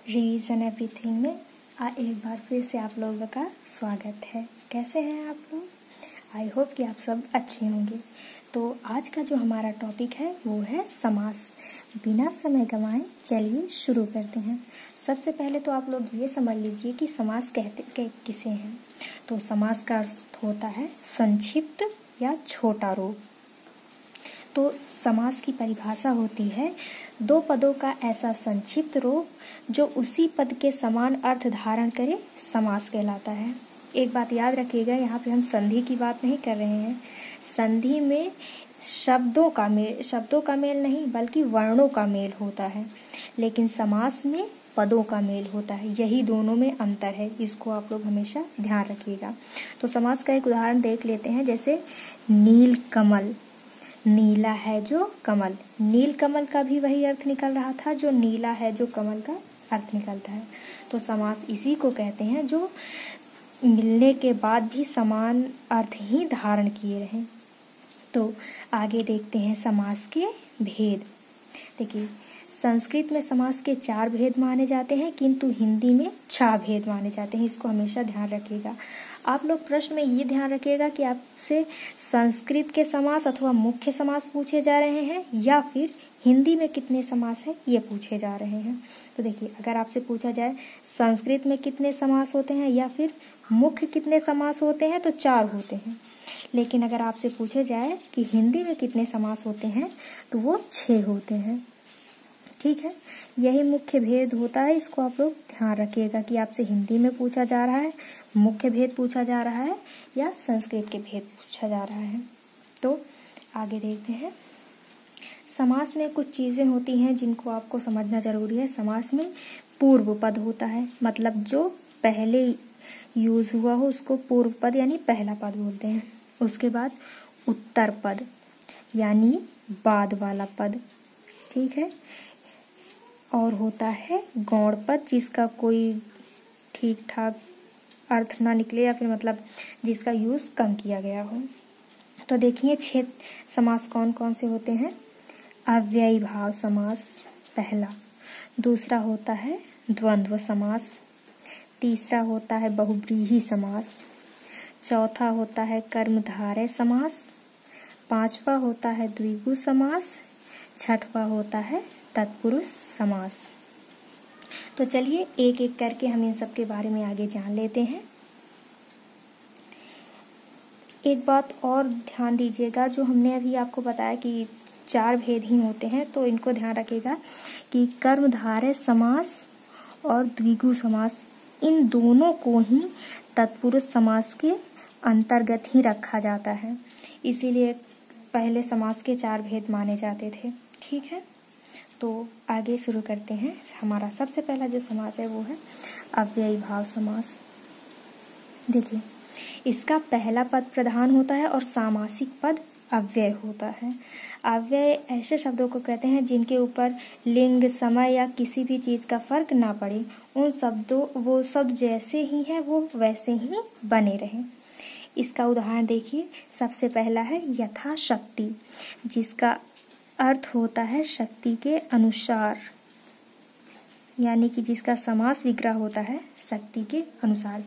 Revision everything में एक बार फिर से आप लोगों का स्वागत है। कैसे हैं आप लोग? आई होप कि आप सब अच्छे होंगे। तो आज का जो हमारा टॉपिक है वो है समास। बिना समय गंवाए चलिए शुरू करते हैं। सबसे पहले तो आप लोग ये समझ लीजिए कि समास कहते किसे हैं। तो समास का अर्थ होता है संक्षिप्त या छोटा रूप। तो समास की परिभाषा होती है दो पदों का ऐसा संक्षिप्त रूप जो उसी पद के समान अर्थ धारण करे, समास कहलाता है। एक बात याद रखिएगा, यहाँ पे हम संधि की बात नहीं कर रहे हैं। संधि में शब्दों का मेल नहीं बल्कि वर्णों का मेल होता है, लेकिन समास में पदों का मेल होता है। यही दोनों में अंतर है, इसको आप लोग हमेशा ध्यान रखिएगा। तो समास का एक उदाहरण देख लेते हैं, जैसे नील कमल। नीला है जो कमल, नील कमल का भी वही अर्थ निकल रहा था जो नीला है जो कमल का अर्थ निकलता है। तो समास इसी को कहते हैं जो मिलने के बाद भी समान अर्थ ही धारण किए रहें। तो आगे देखते हैं समास के भेद। देखिए, संस्कृत में समास के 4 भेद माने जाते हैं, किंतु हिंदी में 6 भेद माने जाते हैं। इसको हमेशा ध्यान रखिएगा। आप लोग प्रश्न में ये ध्यान रखिएगा कि आपसे संस्कृत के समास अथवा मुख्य समास पूछे जा रहे हैं या फिर हिंदी में कितने समास है ये पूछे जा रहे हैं। तो देखिए, अगर आपसे पूछा जाए संस्कृत में कितने समास होते हैं या फिर मुख्य कितने समास होते हैं तो 4 होते हैं। लेकिन अगर आपसे पूछे जाए कि हिंदी में कितने समास होते हैं तो वो 6 होते हैं। ठीक है, यही मुख्य भेद होता है। इसको आप लोग ध्यान रखिएगा कि आपसे हिंदी में पूछा जा रहा है, मुख्य भेद पूछा जा रहा है या संस्कृत के भेद पूछा जा रहा है। तो आगे देखते हैं। समास में कुछ चीजें होती हैं जिनको आपको समझना जरूरी है। समास में पूर्व पद होता है, मतलब जो पहले यूज हुआ हो उसको पूर्व पद यानी पहला पद बोलते हैं। उसके बाद उत्तर पद यानी बाद वाला पद। ठीक है, और होता है गौण पद जिसका कोई ठीक ठाक अर्थ ना निकले या फिर मतलब जिसका यूज कम किया गया हो। तो देखिए 6 समास कौन कौन से होते हैं। अव्ययी भाव समास पहला, दूसरा होता है द्वंद्व समास, तीसरा होता है बहुव्रीहि समास, चौथा होता है कर्मधारय समास, पांचवा होता है द्विगु समास, छठवां होता है तत्पुरुष समास। तो चलिए एक एक करके हम इन सब के बारे में आगे जान लेते हैं। एक बात और ध्यान दीजिएगा, जो हमने अभी आपको बताया कि 4 भेद ही होते हैं, तो इनको ध्यान रखिएगा कि कर्मधारय समास और द्विगु समास इन दोनों को ही तत्पुरुष समास के अंतर्गत ही रखा जाता है। इसीलिए पहले समास के 4 भेद माने जाते थे। ठीक है, तो आगे शुरू करते हैं। हमारा सबसे पहला जो समास है वो है अव्ययी भाव समास। देखिए, इसका पहला पद प्रधान होता है और सामासिक पद अव्यय होता है। अव्यय ऐसे शब्दों को कहते हैं जिनके ऊपर लिंग, समय या किसी भी चीज का फर्क ना पड़े। वो शब्द जैसे ही हैं वो वैसे ही बने रहें। इसका उदाहरण देखिए, सबसे पहला है यथाशक्ति, जिसका अर्थ होता है शक्ति के अनुसार, यानी कि जिसका समास विग्रह होता है शक्ति के अनुसार।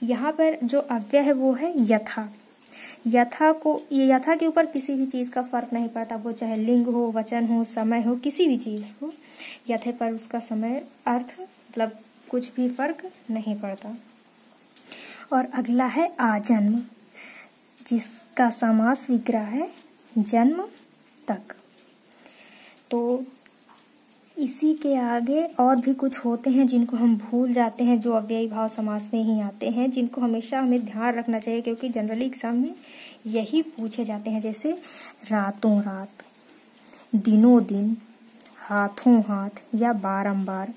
यहाँ पर जो अव्यय है वो है यथा। यथा के ऊपर किसी भी चीज का फर्क नहीं पड़ता, वो चाहे लिंग हो, वचन हो, समय हो, किसी भी चीज हो, यथे पर उसका समय अर्थ मतलब कुछ भी फर्क नहीं पड़ता। और अगला है आजन्म, जिसका समास विग्रह है जन्म तक। तो इसी के आगे और भी कुछ होते हैं जिनको हम भूल जाते हैं, जो अव्ययी भाव समास में ही आते हैं, जिनको हमेशा हमें ध्यान रखना चाहिए क्योंकि जनरली एग्जाम में यही पूछे जाते हैं। जैसे रातों रात, दिनों दिन, हाथों हाथ या बारंबार।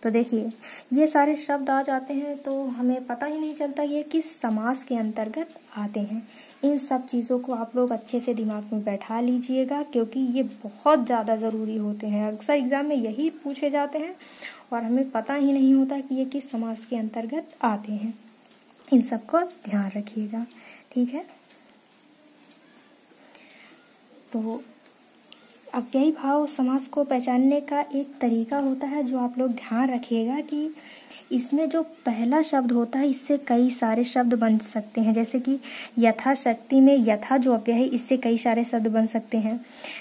तो देखिए, ये सारे शब्द आ जाते हैं तो हमें पता ही नहीं चलता ये किस समास के अंतर्गत आते हैं। इन सब चीज़ों को आप लोग अच्छे से दिमाग में बैठा लीजिएगा क्योंकि ये बहुत ज़्यादा ज़रूरी होते हैं। अक्सर एग्जाम में यही पूछे जाते हैं और हमें पता ही नहीं होता कि ये किस समास के अंतर्गत आते हैं। इन सब को ध्यान रखिएगा। ठीक है, तो अव्ययी भाव समास को पहचानने का एक तरीका होता है जो आप लोग ध्यान रखिएगा कि इसमें जो पहला शब्द होता है इससे कई सारे शब्द बन सकते हैं। जैसे कि यथाशक्ति में यथा जो अव्यय है इससे कई सारे शब्द बन सकते हैं,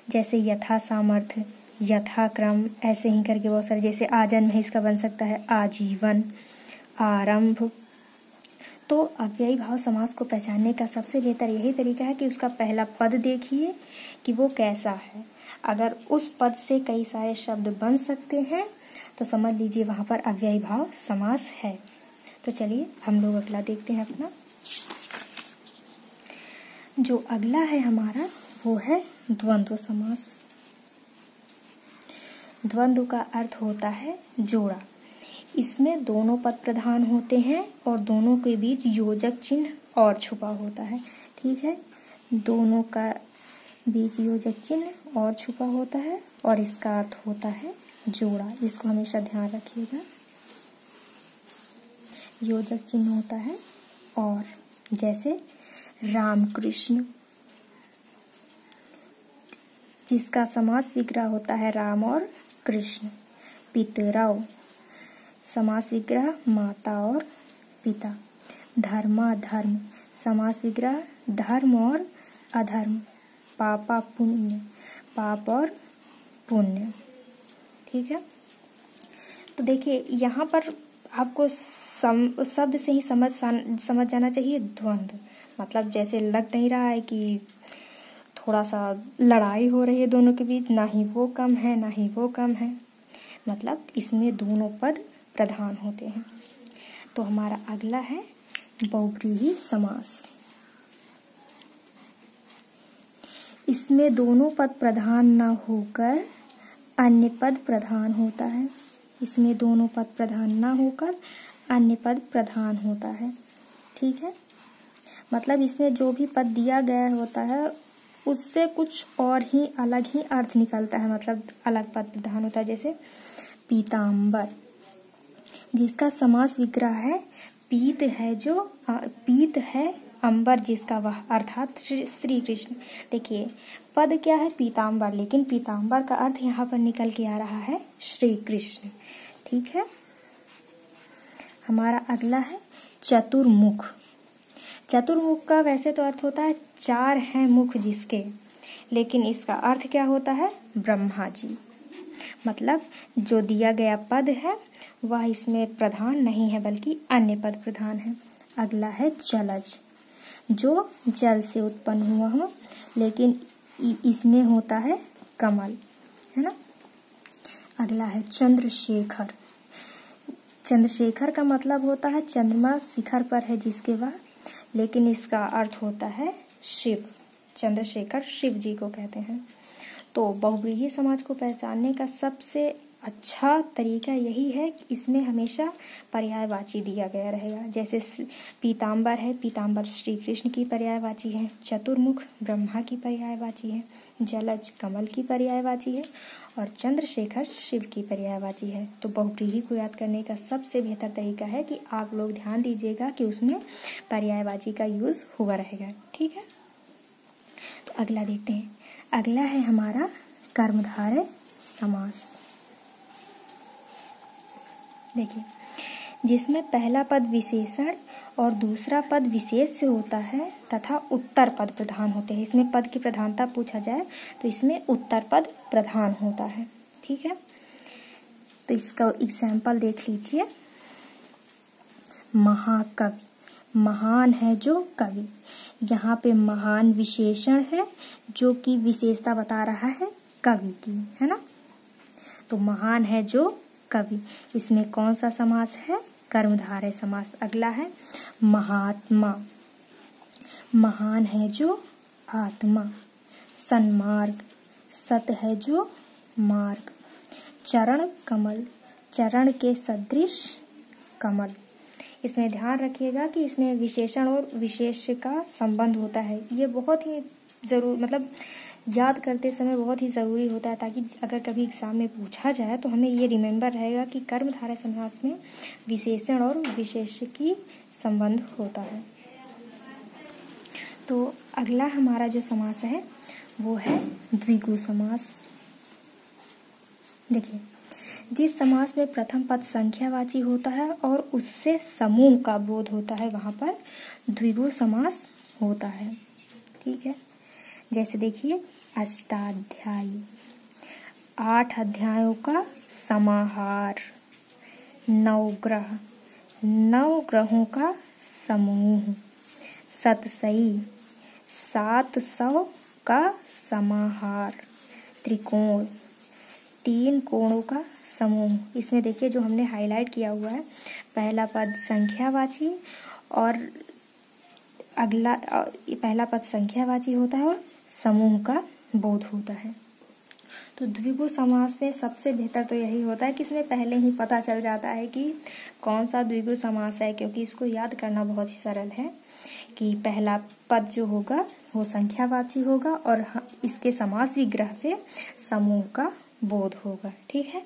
जैसे यथा सामर्थ्य, यथाक्रम, ऐसे ही करके बहुत सारे। जैसे आजन्म है, इसका बन सकता है आजीवन, आरंभ। तो अव्ययी भाव समास को पहचानने का सबसे बेहतर यही तरीका है कि उसका पहला पद देखिए कि वो कैसा है। अगर उस पद से कई सारे शब्द बन सकते हैं तो समझ लीजिए वहां पर अव्ययी भाव समास है। तो चलिए हम लोग अगला देखते हैं अपना। जो अगला है हमारा वो है द्वंद्व समास। द्वंद्व का अर्थ होता है जोड़ा। इसमें दोनों पद प्रधान होते हैं और दोनों के बीच योजक चिन्ह और छुपा होता है। ठीक है, दोनों का बीच योजक चिन्ह और छुपा होता है और इसका अर्थ होता है जोड़ा। इसको हमेशा ध्यान रखिएगा। योजक चिन्ह होता है और, जैसे रामकृष्ण जिसका समास विग्रह होता है राम और कृष्ण। पितरौ समास विग्रह माता और पिता। धर्माधर्म समास विग्रह धर्म और अधर्म। पापा पुण्य, पाप और पुण्य। ठीक है, तो देखिए यहाँ पर आपको शब्द से ही समझ जाना चाहिए द्वंद्व। मतलब जैसे लग नहीं रहा है कि थोड़ा सा लड़ाई हो रही है दोनों के बीच, ना ही वो कम है ना ही वो कम है, मतलब इसमें दोनों पद प्रधान होते हैं। तो हमारा अगला है बहुव्रीहि समास। इसमें दोनों पद प्रधान न होकर अन्य पद प्रधान होता है। इसमें दोनों पद प्रधान न होकर अन्य पद प्रधान होता है। ठीक है, मतलब इसमें जो भी पद दिया गया होता है उससे कुछ और ही अलग ही अर्थ निकलता है, मतलब अलग पद प्रधान होता है। जैसे पीताम्बर जिसका समास विग्रह है पीत है, जो पीत है अंबर जिसका वह, अर्थात श्री कृष्ण। देखिए पद क्या है पीताम्बर, लेकिन पीताम्बर का अर्थ यहाँ पर निकल के आ रहा है श्री कृष्ण। ठीक है, हमारा अगला है चतुर्मुख। चतुर्मुख का वैसे तो अर्थ होता है चार हैं मुख जिसके, लेकिन इसका अर्थ क्या होता है ब्रह्मा जी। मतलब जो दिया गया पद है वह इसमें प्रधान नहीं है बल्कि अन्य पद प्रधान है। अगला है जलज, जो जल से उत्पन्न हुआ हो, लेकिन इसमें होता है कमल, है ना। अगला है चंद्रशेखर। चंद्रशेखर का मतलब होता है चंद्रमा शिखर पर है जिसके वह, लेकिन इसका अर्थ होता है शिव। चंद्रशेखर शिव जी को कहते हैं। तो बहुव्रीहि समाज को पहचानने का सबसे अच्छा तरीका यही है कि इसमें हमेशा पर्यायवाची दिया गया रहेगा। जैसे पीताम्बर है, पीताम्बर श्री कृष्ण की पर्यायवाची है। चतुर्मुख ब्रह्मा की पर्यायवाची है। जलज कमल की पर्यायवाची है और चंद्रशेखर शिव की पर्यायवाची है। तो बहुव्रीहि को याद करने का सबसे बेहतर तरीका है कि आप लोग ध्यान दीजिएगा कि उसमें पर्यायवाची का यूज हुआ रहेगा। ठीक है, तो अगला देखते हैं। अगला है हमारा कर्मधारय समास। देखिए जिसमें पहला पद विशेषण और दूसरा पद विशेष से होता है तथा उत्तर पद प्रधान होते हैं। इसमें पद की प्रधानता पूछा जाए तो इसमें उत्तर पद प्रधान होता है। ठीक है, तो इसका एग्जाम्पल देख लीजिए। महाकवि, महान है जो कवि, यहाँ पे महान विशेषण है जो कि विशेषता बता रहा है कवि की, है ना। तो महान है जो कवि, इसमें कौन सा समास है कर्मधारय समास। अगला है महात्मा, महान है जो आत्मा। सन्मार्ग, सत है जो मार्ग। चरण कमल, चरण के सदृश कमल। इसमें ध्यान रखिएगा कि इसमें विशेषण और विशेष का संबंध होता है। ये बहुत ही जरूर, मतलब याद करते समय बहुत ही ज़रूरी होता है, ताकि अगर कभी एग्जाम में पूछा जाए तो हमें ये रिमेम्बर रहेगा कि कर्मधारय समास में विशेषण और विशेष की संबंध होता है। तो अगला हमारा जो समास है वो है द्विगु समास। देखिए, जिस समास में प्रथम पद संख्यावाची होता है और उससे समूह का बोध होता है वहां पर द्विगु समास होता है। ठीक है, जैसे देखिए अष्टाध्यायी, 8 अध्यायों का समाहार। नवग्रह, 9 ग्रहों का समूह। सतसई, 700 का समाहार। त्रिकोण, 3 कोणों का समूह। इसमें देखिए जो हमने हाईलाइट किया हुआ है, पहला पद संख्यावाची और अगला पहला पद संख्यावाची होता है और समूह का बोध होता है। तो द्विगु समास में सबसे बेहतर तो यही होता है कि इसमें पहले ही पता चल जाता है कि कौन सा द्विगु समास है, क्योंकि इसको याद करना बहुत ही सरल है कि पहला पद जो होगा वो संख्यावाची होगा और इसके समास विग्रह से समूह का बोध होगा। ठीक है,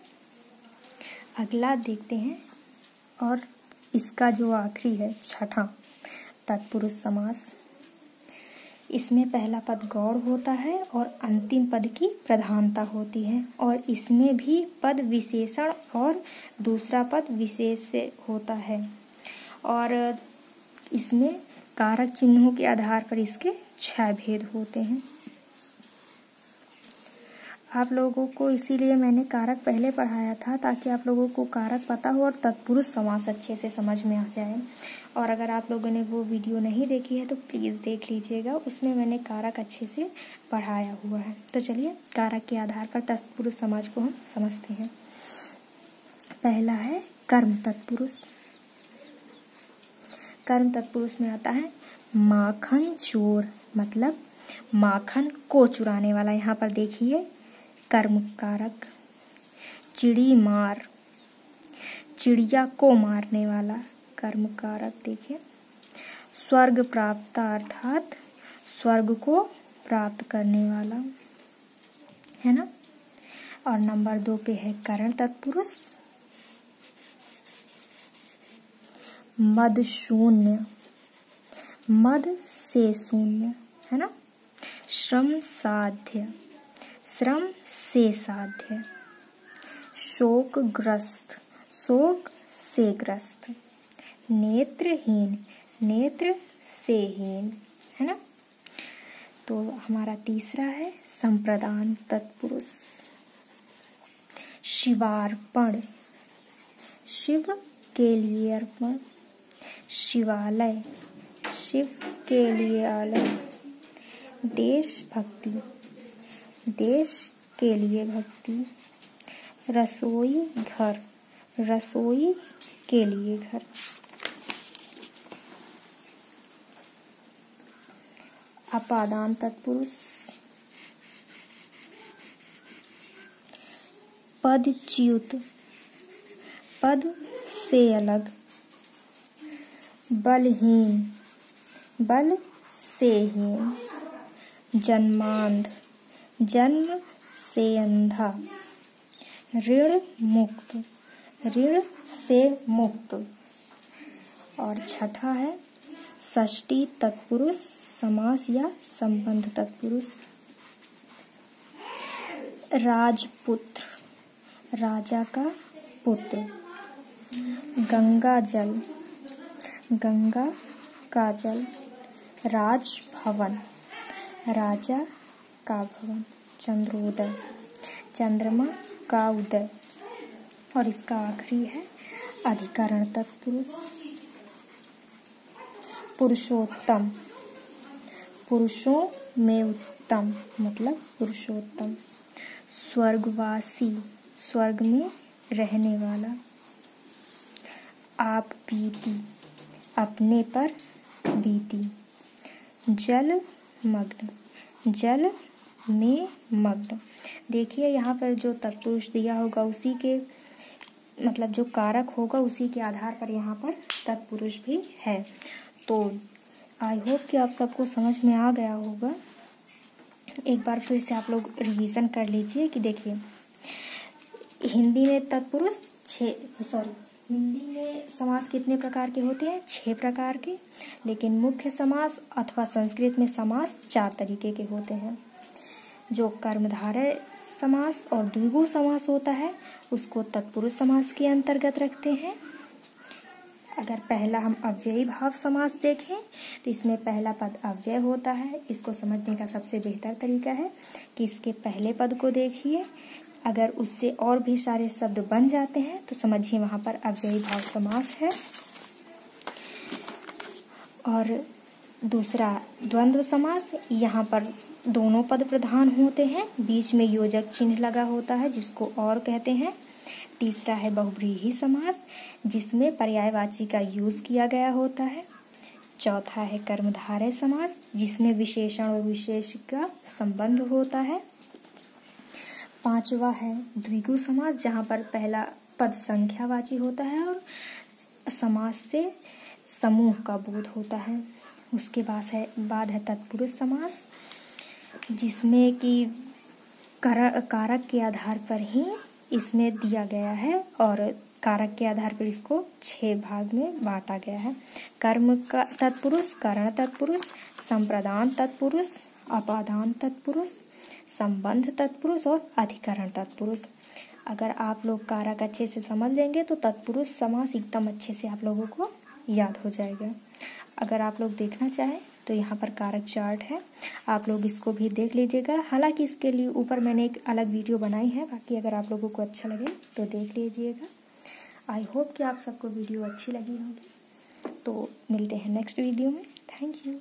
अगला देखते हैं। और इसका जो आखिरी है छठा, तत्पुरुष समास। इसमें पहला पद गौड़ होता है और अंतिम पद की प्रधानता होती है और इसमें भी पद विशेषण और दूसरा पद विशेष से होता है और इसमें कारक चिन्हों के आधार पर इसके 6 भेद होते हैं। आप लोगों को इसीलिए मैंने कारक पहले पढ़ाया था ताकि आप लोगों को कारक पता हो और तत्पुरुष समास अच्छे से समझ में आ जाए। और अगर आप लोगों ने वो वीडियो नहीं देखी है तो प्लीज़ देख लीजिएगा, उसमें मैंने कारक अच्छे से पढ़ाया हुआ है। तो चलिए कारक के आधार पर तत्पुरुष समास को हम समझते हैं। पहला है कर्म तत्पुरुष। कर्म तत्पुरुष में आता है माखन चोर, मतलब माखन को चुराने वाला। यहाँ पर देखिए कर्म कारक। चिड़ी मार, चिड़िया को मारने वाला कर्म कारक। देखिए स्वर्ग प्राप्त, अर्थात स्वर्ग को प्राप्त करने वाला है ना। और नंबर 2 पे है करण तत्पुरुष। मद शून्य, मद से शून्य है ना। श्रम साध्य, श्रम से साध्य। शोक ग्रस्त, शोक से ग्रस्त। नेत्रहीन, नेत्र से हीन है ना। तो हमारा तीसरा है संप्रदान तत्पुरुष। शिवार्पण, शिव के लिए अर्पण। शिवालय, शिव के लिए आलय। देशभक्ति, देश के लिए भक्ति। रसोई घर, रसोई के लिए घर। अपादान तत्पुरुष। पदच्युत, पद से अलग। बलहीन, बल से हीन। जन्मांध, जन्म से अंधा। ऋण मुक्त, ऋण से मुक्त। और छठा है षष्ठी तत्पुरुष समास या संबंध तत्पुरुष। राजपुत्र, राजा का पुत्र। गंगा जल, गंगा का जल। राजभवन, राजा का भवन। चंद्रोदय, चंद्रमा का उदय। और इसका आखिरी है अधिकरण तत्पुरुष। पुरुषोत्तम, पुरुषों में उत्तम मतलब पुरुषोत्तम। स्वर्गवासी, स्वर्ग में रहने वाला। आप बीती, अपने पर बीती। जल मग्न, जल में मग्न। देखिए यहाँ पर जो तत्पुरुष दिया होगा उसी के मतलब जो कारक होगा उसी के आधार पर यहाँ पर तत्पुरुष भी है। तो आई होप कि आप सबको समझ में आ गया होगा। एक बार फिर से आप लोग रिवीजन कर लीजिए कि देखिए हिंदी में तत्पुरुष हिंदी में समास कितने प्रकार के होते हैं? 6 प्रकार के। लेकिन मुख्य समास अथवा संस्कृत में समास 4 तरीके के होते हैं। जो कर्मधारय समास और द्विगु समास होता है उसको तत्पुरुष समास के अंतर्गत रखते हैं। अगर पहला हम अव्ययी भाव समास देखें तो इसमें पहला पद अव्यय होता है। इसको समझने का सबसे बेहतर तरीका है कि इसके पहले पद को देखिए, अगर उससे और भी सारे शब्द बन जाते हैं तो समझिए वहां पर अव्ययी भाव समास है। और दूसरा द्वंद्व समास, यहाँ पर दोनों पद प्रधान होते हैं, बीच में योजक चिन्ह लगा होता है जिसको और कहते हैं। तीसरा है बहुव्रीहि समास जिसमें पर्यायवाची का यूज किया गया होता है। चौथा है कर्मधारय समास जिसमें विशेषण और विशेष का संबंध होता है। पांचवा है द्विगु समास जहाँ पर पहला पद संख्यावाची होता है और समास से समूह का बोध होता है। उसके बाद है तत्पुरुष समास जिसमें कि कारक के आधार पर ही इसमें दिया गया है और कारक के आधार पर इसको 6 भाग में बांटा गया है। कर्म का तत्पुरुष, करण तत्पुरुष, संप्रदान तत्पुरुष, अपादान तत्पुरुष, संबंध तत्पुरुष और अधिकरण तत्पुरुष। अगर आप लोग कारक अच्छे से समझ लेंगे तो तत्पुरुष समास एकदम अच्छे से आप लोगों को याद हो जाएगा। अगर आप लोग देखना चाहें तो यहाँ पर कारक चार्ट है, आप लोग इसको भी देख लीजिएगा। हालांकि इसके लिए ऊपर मैंने एक अलग वीडियो बनाई है, बाकी अगर आप लोगों को अच्छा लगे तो देख लीजिएगा। आई होप कि आप सबको वीडियो अच्छी लगी होगी। तो मिलते हैं नेक्स्ट वीडियो में। Thank you.